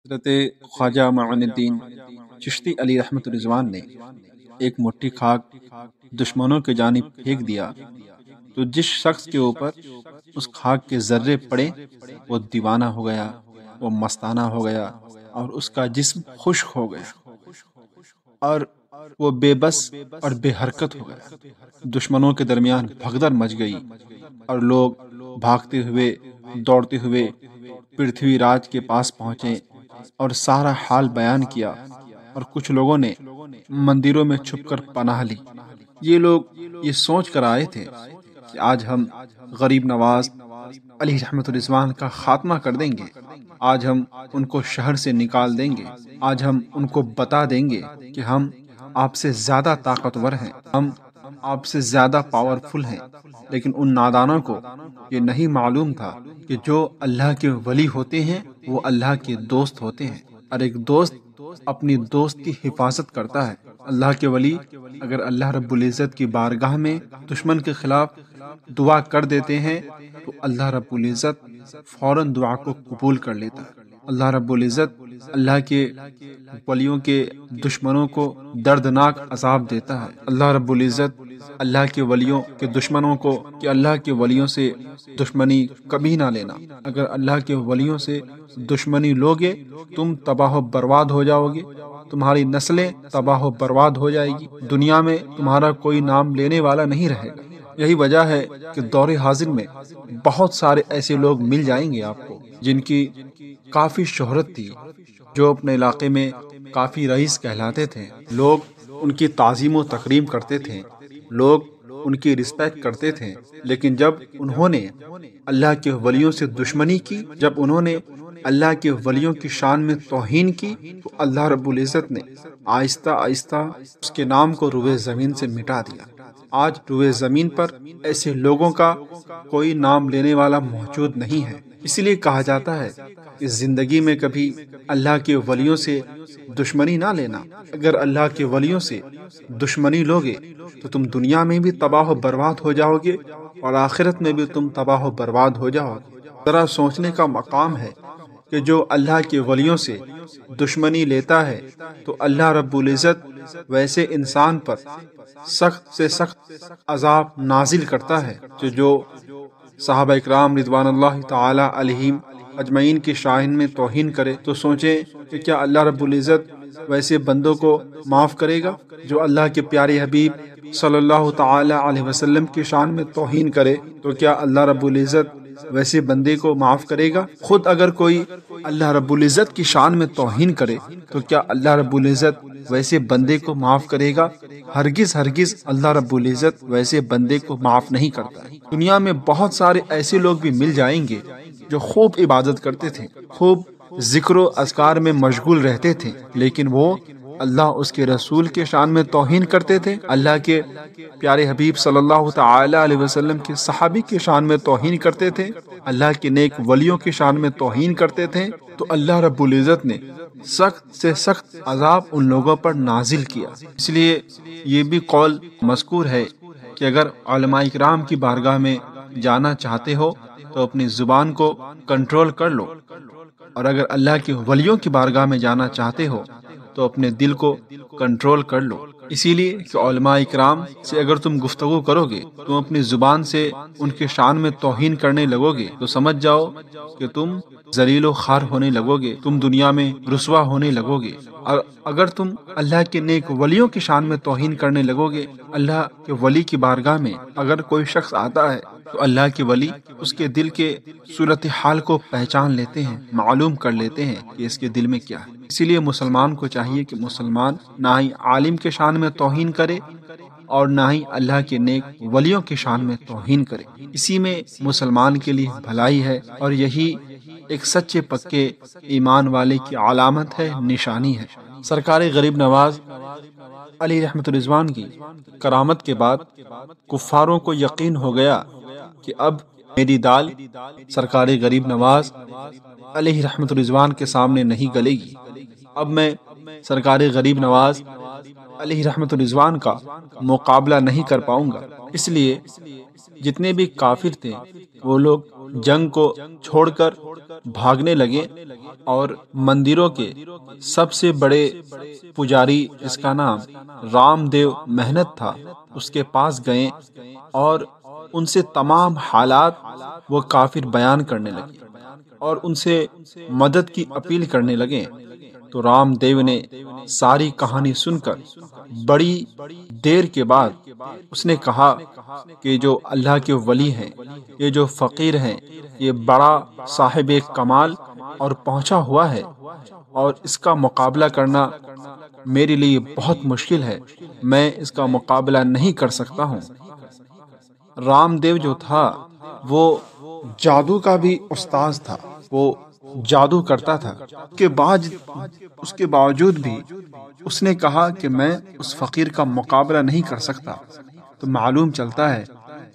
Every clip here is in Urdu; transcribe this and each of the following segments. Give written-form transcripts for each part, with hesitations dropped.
حضرت خواجہ معین الدین چشتی علی رحمۃ الرضوان نے ایک مٹھی خاک دشمنوں کے جانب پھینک دیا تو جس شخص کے اوپر اس خاک کے ذرے پڑے وہ دیوانہ ہو گیا، وہ مستانہ ہو گیا اور اس کا جسم خشک ہو گیا اور وہ بے بس اور بے حرکت ہو گیا۔ دشمنوں کے درمیان بھگدڑ مچ گئی اور لوگ بھاگتے ہوئے دوڑتے ہوئے پرتھوی راج کے پاس پہنچے اور سارا حال بیان کیا، اور کچھ لوگوں نے مندروں میں چھپ کر پناہ لی۔ یہ لوگ یہ سوچ کر آئے تھے کہ آج ہم غریب نواز علی رحمۃ الرضوان کا خاتمہ کر دیں گے، آج ہم ان کو شہر سے نکال دیں گے، آج ہم ان کو بتا دیں گے کہ ہم آپ سے زیادہ طاقتور ہیں، ہم آپ سے زیادہ پاورفل ہیں۔ لیکن ان نادانوں کو یہ نہیں معلوم تھا کہ جو اللہ کے ولی ہوتے ہیں وہ اللہ کے دوست ہوتے ہیں، اور ایک دوست اپنی دوست کی حفاظت کرتا ہے۔ اللہ کے ولی اگر اللہ رب العزت کی بارگاہ میں دشمن کے خلاف دعا کر دیتے ہیں تو اللہ رب العزت فوراً دعا کو قبول کر لیتا ہے۔ اللہ رب العزت اللہ کے ولیوں کے دشمنوں کو دردناک عذاب دیتا ہے۔ اللہ رب العزت اللہ کے ولیوں کے دشمنوں کو کہ اللہ کے ولیوں سے دشمنی کبھی نہ لینا، اگر اللہ کے ولیوں سے دشمنی لوگے تم تباہ و برباد ہو جاؤ گے، تمہاری نسلیں تباہ و برباد ہو جائے گی، دنیا میں تمہارا کوئی نام لینے والا نہیں رہے گا۔ یہی وجہ ہے کہ دور حاضر میں بہت سارے ایسے لوگ مل جائیں گے آپ کو جن کی کافی شہرت تھی، جو اپنے علاقے میں کافی رئیس کہلاتے تھے، لوگ ان کی تعظیم و تکریم کرتے تھے، لوگ ان کی رسپیکٹ کرتے تھے، لیکن جب انہوں نے اللہ کے ولیوں سے دشمنی کی، جب انہوں نے اللہ کے ولیوں کی شان میں توہین کی، تو اللہ رب العزت نے آہستہ آہستہ اس کے نام کو روئے زمین سے مٹا دیا۔ آج روئے زمین پر ایسے لوگوں کا کوئی نام لینے والا موجود نہیں ہے۔ اسی لیے کہا جاتا ہے کہ زندگی میں کبھی اللہ کے ولیوں سے دشمنی نہ لینا۔ اگر اللہ کے ولیوں سے دشمنی لوگے تو تم دنیا میں بھی تباہ و برباد ہو جاؤ گے اور آخرت میں بھی تم تباہ و برباد ہو جاؤ گے۔ ذرا سوچنے کا مقام ہے کہ جو اللہ کے ولیوں سے دشمنی لیتا ہے تو اللہ رب العزت ویسے انسان پر سخت سے سخت عذاب نازل کرتا ہے۔ جو صحابہ اکرام رضوان اللہ تعالی علیہم اجمعین کی شان میں توہین کرے تو سوچیں کہ کیا اللہ رب العزت ویسے بندوں کو معاف کرے گا؟ جو اللہ کے پیارے حبیب صلی اللہ تعالی علیہ وسلم کی شان میں توہین کرے تو کیا اللہ رب العزت ویسے بندے کو معاف کرے گا؟ خود اگر کوئی اللہ رب العزت کی شان میں توہین کرے تو کیا اللہ رب العزت ویسے بندے کو معاف کرے گا؟ ہرگز ہرگز اللہ رب العزت ویسے بندے کو معاف نہیں کرتا۔ دنیا میں بہت سارے ایسے لوگ بھی مل جائیں گے جو خوب عبادت کرتے تھے، خوب ذکر و اذکار میں مشغول رہتے تھے، لیکن وہ اللہ اس کے رسول کے شان میں توہین کرتے تھے، اللہ کے پیارے حبیب صلی اللہ تعالی علیہ وسلم کے صحابی کی شان میں توہین کرتے تھے، اللہ کے نیک ولیوں کی شان میں توہین کرتے تھے، تو اللہ رب العزت نے سخت سے سخت عذاب ان لوگوں پر نازل کیا۔ اس لیے یہ بھی قول مذکور ہے کہ اگر علماء اکرام کی بارگاہ میں جانا چاہتے ہو تو اپنی زبان کو کنٹرول کر لو، اور اگر اللہ کے ولیوں کی بارگاہ میں جانا چاہتے ہو تو اپنے دل کو کنٹرول کر لو۔ اسی لیے کہ علماء اکرام سے اگر تم گفتگو کرو گے، تم اپنی زبان سے ان کے شان میں توہین کرنے لگو گے تو سمجھ جاؤ کہ تم ذلیل و خوار ہونے لگو گے، تم دنیا میں رسوا ہونے لگو گے۔ اور اگر تم اللہ کے نیک ولیوں کی شان میں توہین کرنے لگو گے، اللہ کے ولی کی بارگاہ میں اگر کوئی شخص آتا ہے تو اللہ کے ولی اس کے دل کے صورتحال کو پہچان لیتے ہیں، معلوم کر لیتے ہیں کہ اس کے دل میں کیا ہے۔ اسی لیے مسلمان کو چاہیے کہ مسلمان نہ ہی عالم کے شان میں توہین کرے اور نہ ہی اللہ کے نیک ولیوں کی شان میں توہین کرے۔ اسی میں مسلمان کے لیے بھلائی ہے، اور یہی ایک سچے پکے ایمان والے کی علامت ہے، نشانی ہے۔ سرکار غریب نواز علی رحمۃ الرضوان کی کرامت کے بعد کفاروں کو یقین ہو گیا کہ اب میری دال سرکار غریب نواز علیہ رحمۃ الرضوان کے سامنے نہیں گلے گی، اب میں سرکار غریب نواز علیہ رحمۃ الرضوان کا مقابلہ نہیں کر پاؤں گا۔ اس لیے جتنے بھی کافر تھے وہ لوگ جنگ کو چھوڑ کر بھاگنے لگے، اور مندروں کے سب سے بڑے پجاری جس کا نام رام دیو محنت تھا اس کے پاس گئے، اور ان سے تمام حالات وہ کافر بیان کرنے لگے اور ان سے مدد کی اپیل کرنے لگے۔ تو رام دیو نے ساری کہانی سن کر بڑی دیر کے بعد اس نے کہا کہ جو اللہ کے ولی ہیں، یہ جو فقیر ہیں، یہ بڑا صاحب کمال اور پہنچا ہوا ہے، اور اس کا مقابلہ کرنا میرے لیے بہت مشکل ہے، میں اس کا مقابلہ نہیں کر سکتا ہوں۔ رام دیو جو تھا وہ جادو کا بھی استاذ تھا، وہ جادو کرتا تھا، اس کے باوجود بھی اس نے کہا کہ میں اس فقیر کا مقابلہ نہیں کر سکتا۔ تو معلوم چلتا ہے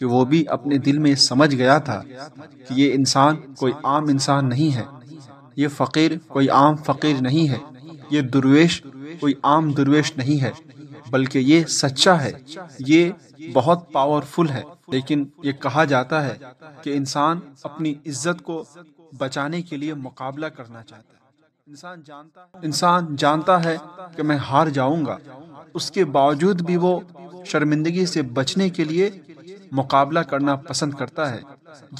کہ وہ بھی اپنے دل میں سمجھ گیا تھا کہ یہ انسان کوئی عام انسان نہیں ہے، یہ فقیر کوئی عام فقیر نہیں ہے، یہ درویش کوئی عام درویش نہیں ہے، بلکہ یہ سچا ہے، یہ بہت پاورفل ہے۔ لیکن یہ کہا جاتا ہے کہ انسان اپنی عزت کو بچانے کے لیے مقابلہ کرنا چاہتا ہے۔ انسان جانتا ہے کہ میں ہار جاؤں گا، اس کے باوجود بھی وہ شرمندگی سے بچنے کے لیے مقابلہ کرنا پسند کرتا ہے۔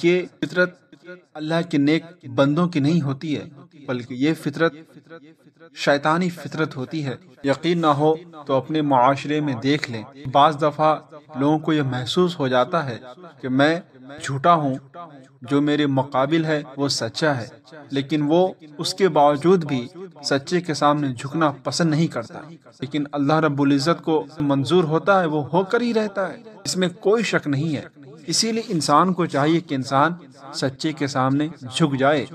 یہ فطرت اللہ کے نیک بندوں کی نہیں ہوتی ہے، بلکہ یہ فطرت شیطانی فطرت ہوتی ہے۔ یقین نہ ہو تو اپنے معاشرے میں دیکھ لیں، بعض دفعہ لوگوں کو یہ محسوس ہو جاتا ہے کہ میں جھوٹا ہوں، جو میرے مقابل ہے وہ سچا ہے، لیکن وہ اس کے باوجود بھی سچے کے سامنے جھکنا پسند نہیں کرتا۔ لیکن اللہ رب العزت کو منظور ہوتا ہے، وہ ہو کر ہی رہتا ہے، اس میں کوئی شک نہیں ہے۔ اسی لیے انسان کو چاہیے کہ انسان سچے کے سامنے جھک جائے،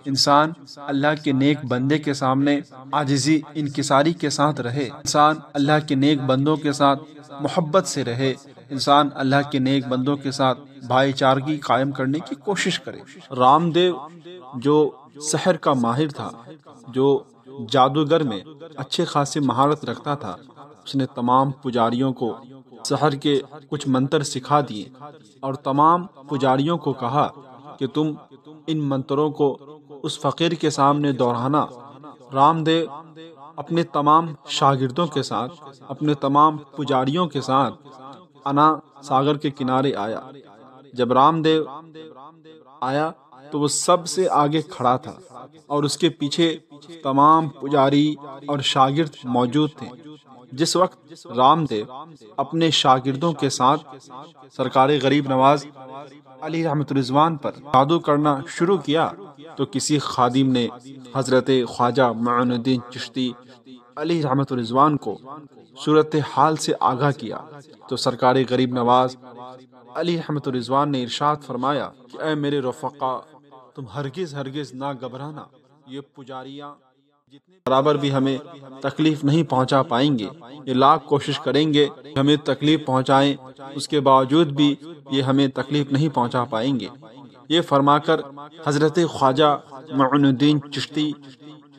انسان اللہ کے نیک بندے کے سامنے عاجزی انکساری کے ساتھ رہے، انسان اللہ کے نیک بندوں کے ساتھ محبت سے رہے، انسان اللہ کے نیک بندوں کے ساتھ بھائی چارگی قائم کرنے کی کوشش کرے۔ رام دیو جو سحر کا ماہر تھا، جو جادوگر میں اچھے خاصی مہارت رکھتا تھا، اس نے تمام پجاریوں کو سحر کے کچھ منتر سکھا دیے اور تمام پجاریوں کو کہا کہ تم ان منتروں کو اس فقیر کے سامنے دہرانا۔ رام دیو اپنے تمام شاگردوں کے ساتھ، اپنے تمام پجاریوں کے ساتھ انا ساگر کے کنارے آیا۔ جب رام دیو آیا تو وہ سب سے آگے کھڑا تھا اور اس کے پیچھے تمام پجاری اور شاگرد موجود تھے۔ جس وقت رام دیو اپنے شاگردوں کے ساتھ سرکار غریب نواز علی رحمت رضوان پر جادو کرنا شروع کیا تو کسی خادم نے حضرت خواجہ معین الدین چشتی علی رحمت رضوان کو صورتحال سے آگاہ کیا تو سرکار غریب نواز علی رحمت رضوان نے ارشاد فرمایا کہ اے میرے رفقا، تم ہرگز نہ گھبرانا، یہ پجاریاں برابر بھی ہمیں تکلیف نہیں پہنچا پائیں گے، یہ لاکھ کوشش کریں گے کہ ہمیں تکلیف پہنچائیں، اس کے باوجود بھی یہ ہمیں تکلیف نہیں پہنچا پائیں گے۔ یہ فرما کر حضرت خواجہ معین الدین چشتی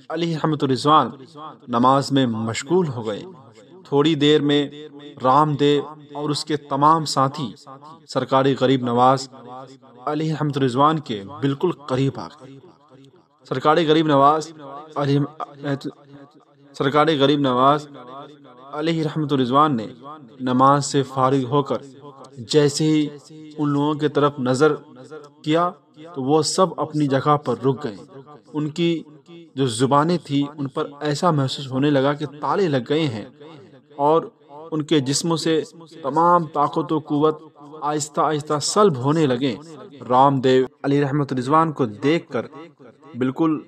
علی رحمت رضوان نماز میں مشغول ہو گئے۔ تھوڑی دیر میں رام دیو اور اس کے تمام ساتھی سرکار غریب نواز علی رحمت رضوان کے بالکل قریب آ گئے۔ سرکار غریب نواز علیہ رحمت رضوان نے نماز سے فارغ ہو کر جیسے ہی ان لوگوں کی طرف نظر کیا تو وہ سب اپنی جگہ پر رک گئے۔ ان کی جو زبانیں تھیں ان پر ایسا محسوس ہونے لگا کہ تالے لگ گئے ہیں، اور ان کے جسموں سے تمام طاقت و قوت آہستہ آہستہ سلب ہونے لگے۔ رام دیو علی رحمت رضوان کو دیکھ کر بالکل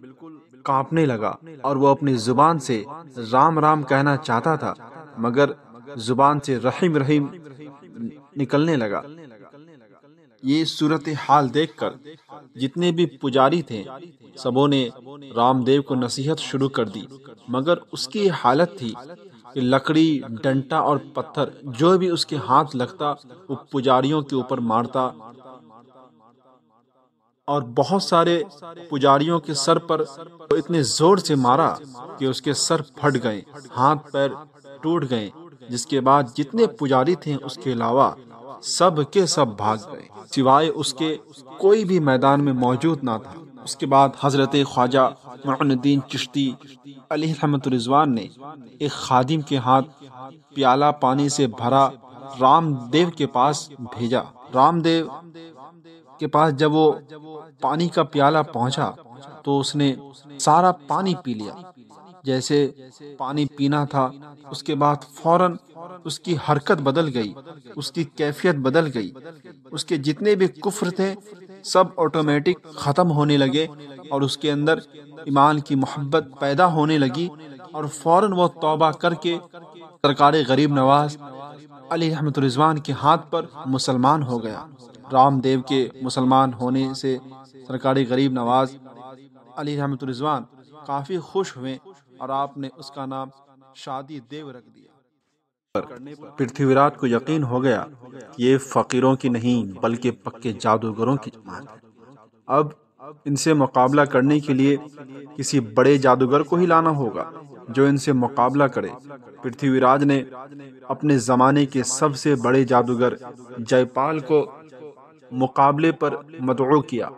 کانپنے لگا اور وہ اپنی زبان سے رام رام کہنا چاہتا تھا، مگر زبان سے رحیم رحیم نکلنے لگا۔ یہ صورتحال دیکھ کر جتنے بھی پجاری تھے سبوں نے رام دیو کو نصیحت شروع کر دی، مگر اس کی حالت تھی کہ لکڑی، ڈنٹا اور پتھر جو بھی اس کے ہاتھ لگتا وہ پجاریوں کے اوپر مارتا، اور بہت سارے پجاریوں کے سر پر اتنے زور سے مارا کہ اس کے سر پھٹ گئے، ہاتھ پیر ٹوٹ گئے، جس کے بعد جتنے پجاری تھے اس کے علاوہ سب کے سب بھاگ گئے، سوائے اس کے کوئی بھی میدان میں موجود نہ تھا۔ اس کے بعد حضرت خواجہ معین الدین چشتی علیہ رحمت رضوان نے ایک خادم کے ہاتھ پیالہ پانی سے بھرا رام دیو کے پاس بھیجا۔ رام دیو کے پاس جب وہ پانی کا پیالہ پہنچا تو اس نے سارا پانی پی لیا جیسے پانی پینا تھا۔ اس کے بعد فوراً اس کی حرکت بدل گئی، اس کی کیفیت بدل گئی، اس کے جتنے بھی کفر تھے سب آٹومیٹک ختم ہونے لگے اور اس کے اندر ایمان کی محبت پیدا ہونے لگی، اور فوراً وہ توبہ کر کے سرکار غریب نواز علی رحمت رضوان کے ہاتھ پر مسلمان ہو گیا۔ رام دیو کے مسلمان ہونے سے سرکار غریب نواز علی رحمت رضوان کافی خوش ہوئے اور آپ نے اس کا نام شادی دیو رکھ دیا۔ پرتھوی راج کو یقین ہو گیا کہ یہ فقیروں کی نہیں بلکہ پکے جادوگروں کی جماعت ہے۔ اب ان سے مقابلہ کرنے کے لیے کسی بڑے جادوگر کو ہی لانا ہوگا جو ان سے مقابلہ کرے۔ پرتھوی راج نے اپنے زمانے کے سب سے بڑے جادوگر جے پال کو مقابلے پر مدعو کیا۔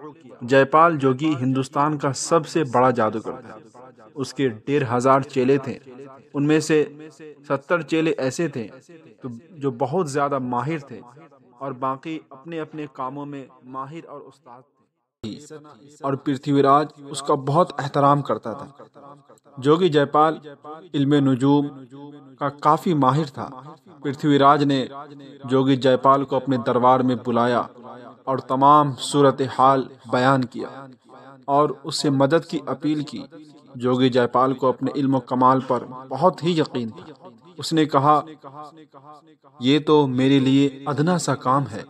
جے پال جو کہ ہندوستان کا سب سے بڑا جادوگر تھا، اس کے 1500 چیلے تھے، ان میں سے 70 چیلے ایسے تھے جو بہت زیادہ ماہر تھے اور باقی اپنے اپنے کاموں میں ماہر اور استاد تھے، اور پرتھوی راج اس کا بہت احترام کرتا تھا۔ جوگی جے پال علم نجوم کا کافی ماہر تھا۔ پرتھوی راج نے جوگی جے پال کو اپنے دربار میں بلایا اور تمام صورتحال بیان کیا اور اس سے مدد کی اپیل کی۔ جوگی جے پال کو اپنے علم و کمال پر بہت ہی یقین تھا۔ اس نے کہا، یہ تو میرے لیے ادنا سا کام ہے،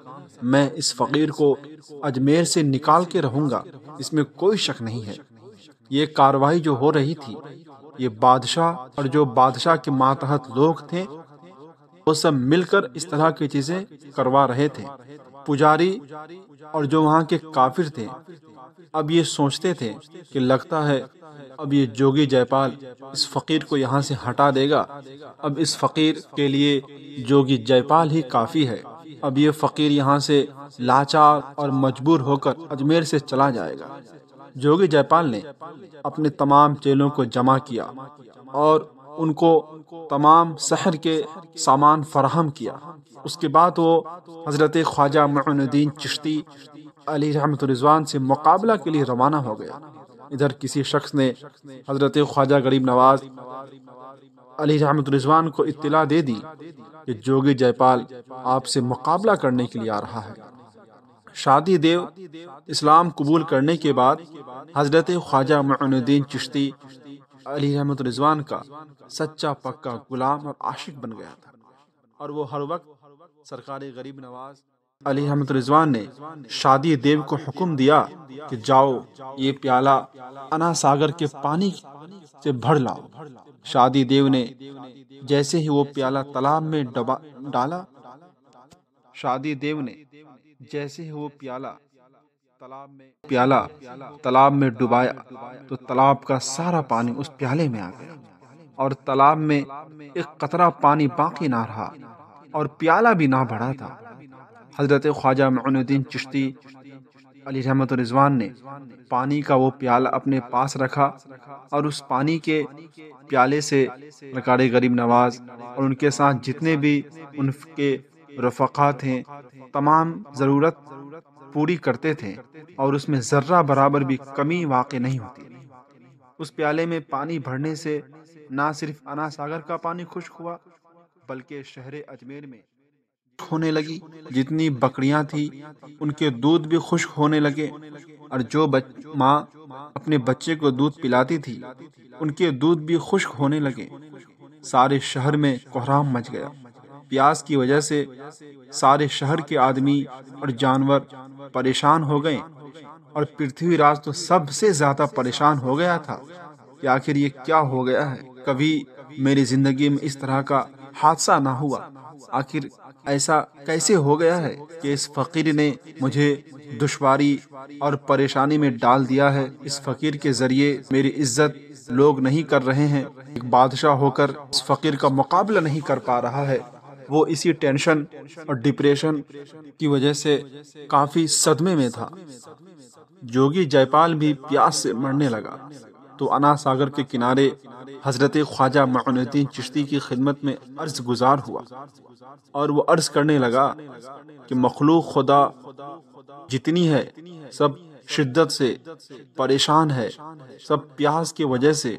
میں اس فقیر کو اجمیر سے نکال کے رہوں گا، اس میں کوئی شک نہیں ہے۔ یہ کاروائی جو ہو رہی تھی، یہ بادشاہ اور جو بادشاہ کے ماتحت لوگ تھے وہ سب مل کر اس طرح کی چیزیں کروا رہے تھے۔ پجاری اور جو وہاں کے کافر تھے اب یہ سوچتے تھے کہ لگتا ہے اب یہ جوگی جے پال اس فقیر کو یہاں سے ہٹا دے گا، اب اس فقیر کے لیے جوگی جے پال ہی کافی ہے، اب یہ فقیر یہاں سے لاچار اور مجبور ہو کر اجمیر سے چلا جائے گا۔ جوگی جے پال نے اپنے تمام چیلوں کو جمع کیا اور ان کو تمام سحر کے سامان فراہم کیا۔ اس کے بعد وہ حضرت خواجہ معین الدین چشتی علی رحمت رضوان سے مقابلہ کے لیے روانہ ہو گیا۔ ادھر کسی شخص نے حضرت خواجہ غریب نواز علی رحمت رضوان کو اطلاع دے دی کہ جوگی جے پال آپ سے مقابلہ کرنے کے لیے آ رہا ہے۔ شادی دیو اسلام قبول کرنے کے بعد حضرت خواجہ معین الدین چشتی علی رحمت رضوان کا سچا پکا غلام اور عاشق بن گیا تھا، اور وہ ہر وقت سرکار غریب نواز علی رحمت رضوان نے شادی دیو کو حکم دیا کہ جاؤ یہ پیالہ انا ساگر کے پانی سے بھر لاؤ۔ شادی دیو نے جیسے ہی وہ پیالہ تالاب میں ڈالا، شادی دیو نے جیسے ہی وہ پیالہ تالاب میں ڈبایا تو تالاب کا سارا پانی اس پیالے میں آ گیا اور تالاب میں ایک قطرہ پانی باقی نہ رہا اور پیالہ بھی نہ بھرا تھا۔ حضرت خواجہ معین الدین چشتی علی رحمت رضوان نے پانی کا وہ پیالہ اپنے پاس رکھا اور اس پانی کے پیالے سے سرکار غریب نواز اور ان کے ساتھ جتنے بھی ان کے رفقا تھے تمام ضرورت پوری کرتے تھے اور اس میں ذرہ برابر بھی کمی واقع نہیں ہوتی۔ اس پیالے میں پانی بھرنے سے نہ صرف انا ساگر کا پانی خشک ہوا بلکہ شہر اجمیر میں ہونے لگی، جتنی بکریاں تھیں ان کے دودھ بھی خشک ہونے لگے، اور جو ماں اپنے بچے کو دودھ پلاتی تھی ان کے دودھ بھی خشک ہونے لگے۔ سارے شہر میں کوہرام مچ گیا۔ پیاس کی وجہ سے سارے شہر کے آدمی اور جانور پریشان ہو گئے، اور پرتھوی راج تو سب سے زیادہ پریشان ہو گیا تھا کہ آخر یہ کیا ہو گیا ہے، کبھی میری زندگی میں اس طرح کا حادثہ نہ ہوا، آخر ایسا کیسے ہو گیا ہے کہ اس فقیر نے مجھے دشواری اور پریشانی میں ڈال دیا ہے، اس فقیر کے ذریعے میری عزت لوگ نہیں کر رہے ہیں، ایک بادشاہ ہو کر اس فقیر کا مقابلہ نہیں کر پا رہا ہے۔ وہ اسی ٹینشن اور ڈپریشن کی وجہ سے کافی صدمے میں تھا۔ جوگی جے پال بھی پیاس سے مرنے لگا تو انا ساگر کے کنارے حضرت خواجہ معین الدین چشتی کی خدمت میں عرض گزار ہوا، اور وہ عرض کرنے لگا کہ مخلوق خدا جتنی ہے سب شدت سے پریشان ہے، سب پیاس کی وجہ سے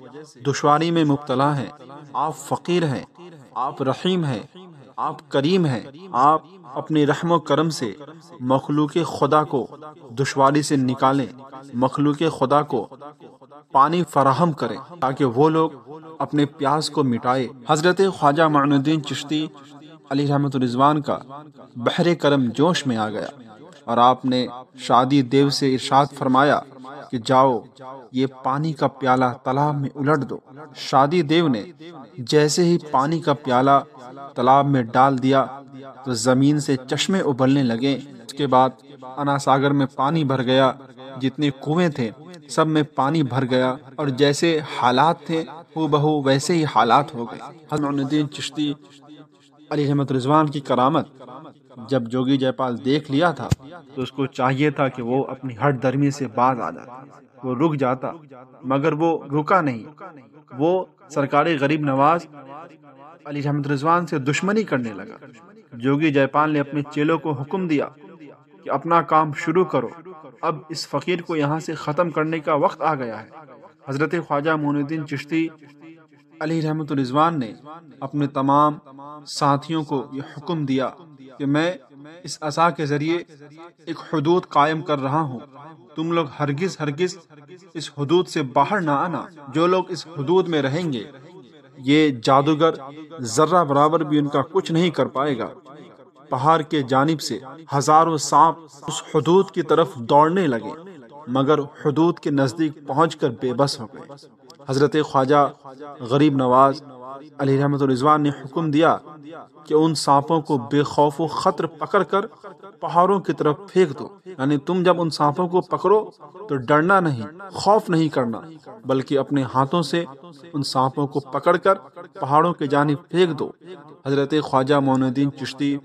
دشواری میں مبتلا ہیں۔ آپ فقیر ہیں، آپ رحیم ہیں، آپ کریم ہیں، آپ اپنے رحم و کرم سے مخلوق خدا کو دشواری سے نکالیں، مخلوق خدا کو پانی فراہم کریں تاکہ وہ لوگ اپنے پیاس کو مٹائے۔ حضرت خواجہ معین الدین چشتی علیہ رحمۃ الرضوان کا بحر کرم جوش میں آ گیا، اور آپ نے شادی دیو سے ارشاد فرمایا کہ جاؤ یہ پانی کا پیالہ تالاب میں الٹ دو۔ شادی دیو نے جیسے ہی پانی کا پیالہ تالاب میں ڈال دیا تو زمین سے چشمے ابلنے لگے۔ اس کے بعد انا ساگر میں پانی بھر گیا، جتنے کنویں تھے سب میں پانی بھر گیا، اور جیسے حالات تھے ہو بہو ویسے ہی حالات ہو گئے۔ حضرت معین الدین چشتی علیہ رحمۃ الرضوان کی کرامت جب جوگی جے پال دیکھ لیا تھا تو اس کو چاہیے تھا کہ وہ اپنی ہٹ درمی سے باز آ جاتا، وہ رک جاتا، مگر وہ رکا نہیں۔ وہ سرکار غریب نواز علیہ رحمۃ الرضوان سے دشمنی کرنے لگا۔ جوگی جے پال نے اپنے چیلوں کو حکم دیا کہ اپنا کام شروع کرو، اب اس فقیر کو یہاں سے ختم کرنے کا وقت آ گیا ہے۔ حضرت خواجہ معین الدین چشتی علیہ رحمۃ الرضوان نے اپنے تمام ساتھیوں کو یہ حکم دیا کہ میں اس عصا کے ذریعے ایک حدود قائم کر رہا ہوں، تم لوگ ہرگز اس حدود سے باہر نہ آنا۔ جو لوگ اس حدود میں رہیں گے یہ جادوگر ذرہ برابر بھی ان کا کچھ نہیں کر پائے گا۔ پہاڑ کے جانب سے ہزاروں سانپ اس حدود کی طرف دوڑنے لگے، مگر حدود کے نزدیک پہنچ کر بے بس ہو گئے۔ حضرت خواجہ غریب نواز علیہ رحمۃ الرضوان نے حکم دیا کہ ان سانپوں کو بے خوف و خطر پکڑ کر پہاڑوں کی طرف پھینک دو۔ یعنی تم جب ان سانپوں کو پکڑو تو ڈرنا نہیں، خوف نہیں کرنا، بلکہ اپنے ہاتھوں سے ان سانپوں کو پکڑ کر پہاڑوں کی جانب پھینک دو۔ حضرت خواجہ معین الدین چشتی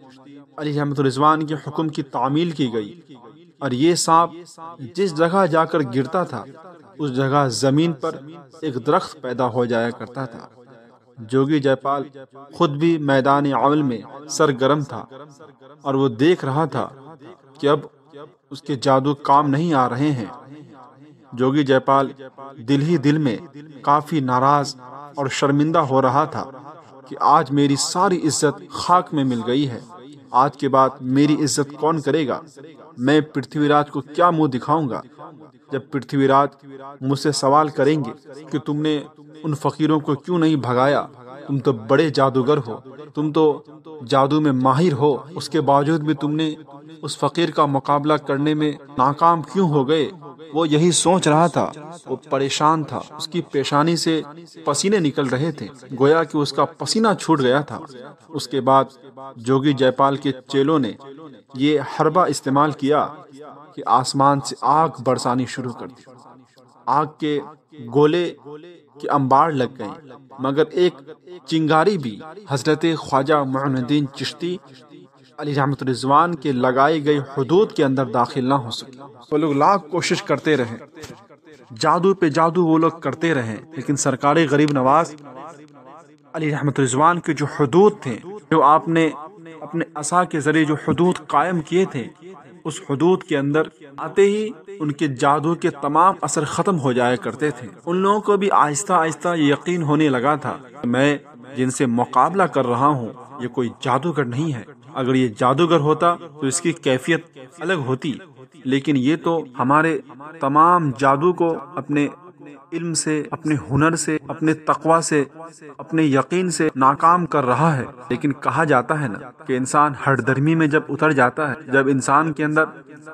علیہ رحمۃ الرضوان کے حکم کی تعمیل کی گئی، اور یہ سانپ جس جگہ جا کر گرتا تھا اس جگہ زمین پر ایک درخت پیدا ہو جایا کرتا تھا۔ جوگی جے پال خود بھی میدان عمل میں سرگرم تھا، اور وہ دیکھ رہا تھا کہ اب اس کے جادو کام نہیں آ رہے ہیں۔ جوگی جے پال دل ہی دل میں کافی ناراض اور شرمندہ ہو رہا تھا کہ آج میری ساری عزت خاک میں مل گئی ہے، آج کے بعد میری عزت کون کرے گا؟ میں پرتھوی راج کو کیا منہ دکھاؤں گا جب پرتھوی راج مجھ سے سوال کریں گے کہ تم نے ان فقیروں کو کیوں نہیں بھگایا؟ تم تو بڑے جادوگر ہو، تم تو جادو میں ماہر ہو، اس کے باوجود بھی تم نے اس فقیر کا مقابلہ کرنے میں ناکام کیوں ہو گئے؟ وہ یہی سوچ رہا تھا، وہ پریشان تھا، اس کی پیشانی سے پسینے نکل رہے تھے، گویا کہ اس کا پسینہ چھوٹ گیا تھا۔ اس کے بعد جوگی جے پال کے چیلوں نے یہ حربہ استعمال کیا کہ آسمان سے آگ برسانی شروع کر دی۔ آگ کے گولے کے انبار لگ گئے، مگر ایک چنگاری بھی حضرت خواجہ معین الدین چشتی علیہ رحمۃ الرضوان کے لگائے گئے حدود کے اندر داخل نہ ہو سکی۔ وہ لوگ لاکھ کوشش کرتے رہے، جادو پہ جادو وہ لوگ کرتے رہے، لیکن سرکار غریب نواز علیہ رحمۃ الرضوان کے جو حدود تھے، جو آپ نے اپنے عصا کے ذریعے جو حدود قائم کیے تھے، اس حدود کے اندر آتے ہی ان کے جادو کے تمام اثر ختم ہو جایا کرتے تھے۔ ان لوگوں کو بھی آہستہ آہستہ یقین ہونے لگا تھا کہ میں جن سے مقابلہ کر رہا ہوں یہ کوئی جادوگر نہیں ہے، اگر یہ جادوگر ہوتا تو اس کی کیفیت الگ ہوتی، لیکن یہ تو ہمارے تمام جادو کو اپنے علم سے، اپنے ہنر سے، اپنے تقوی سے، اپنے یقین سے ناکام کر رہا ہے۔ لیکن کہا جاتا ہے نا کہ انسان ہٹ درمی میں جب اتر جاتا ہے، جب انسان کے اندر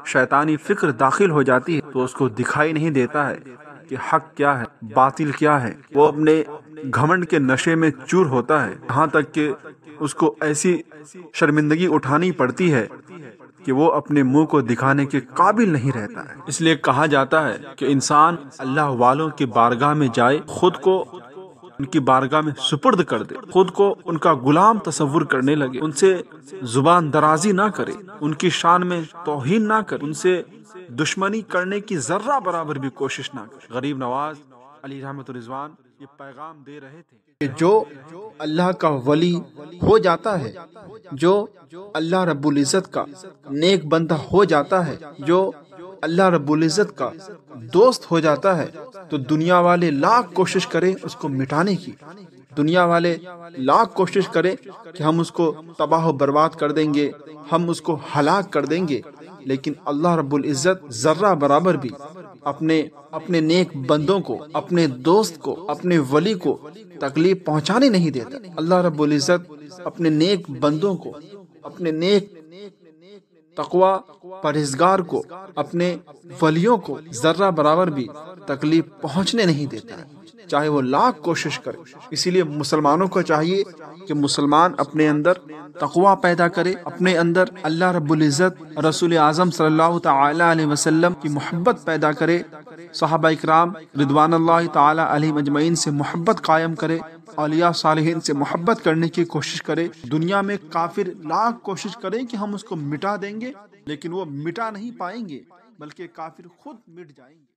شیطانی فکر داخل ہو جاتی ہے تو اس کو دکھائی نہیں دیتا ہے کہ حق کیا ہے، باطل کیا ہے۔ وہ اپنے گھمنڈ کے نشے میں چور ہوتا ہے، یہاں تک کہ اس کو ایسی شرمندگی اٹھانی پڑتی ہے کہ وہ اپنے منہ کو دکھانے کے قابل نہیں رہتا ہے۔ اس لیے کہا جاتا ہے کہ انسان اللہ والوں کی بارگاہ میں جائے، خود کو ان کی بارگاہ میں سپرد کر دے، خود کو ان کا غلام تصور کرنے لگے، ان سے زبان درازی نہ کرے، ان کی شان میں توہین نہ کرے، ان سے دشمنی کرنے کی ذرہ برابر بھی کوشش نہ کرے۔ غریب نواز علی رحمت الرضوان یہ پیغام دے رہے تھے کہ جو اللہ کا ولی ہو جاتا ہے، جو اللہ رب العزت کا نیک بندہ ہو جاتا ہے، جو اللہ رب العزت کا دوست ہو جاتا ہے، تو دنیا والے لاکھ کوشش کریں اس کو مٹانے کی، دنیا والے لاکھ کوشش کریں کہ ہم اس کو تباہ و برباد کر دیں گے، ہم اس کو ہلاک کر دیں گے، لیکن اللہ رب العزت ذرہ برابر بھی اپنے نیک بندوں کو، اپنے دوست کو، اپنے ولی کو تکلیف پہنچانے نہیں دیتا۔ اللہ رب العزت اپنے نیک بندوں کو، اپنے نیک تقوی پرہیزگار کو، اپنے ولیوں کو ذرہ برابر بھی تکلیف پہنچنے نہیں دیتا ہے، چاہے وہ لاکھ کوشش کرے۔ اسی لیے مسلمانوں کو چاہیے کہ مسلمان اپنے اندر تقوی پیدا کرے، اپنے اندر اللہ رب العزت، رسول اعظم صلی اللہ تعالی علیہ وسلم کی محبت پیدا کرے، صحابہ اکرام رضوان اللہ تعالی علیہم اجمعین سے محبت قائم کرے، اولیاء صالحین سے محبت کرنے کی کوشش کرے۔ دنیا میں کافر لاکھ کوشش کریں کہ ہم اس کو مٹا دیں گے، لیکن وہ مٹا نہیں پائیں گے، بلکہ کافر خود مٹ جائیں گے۔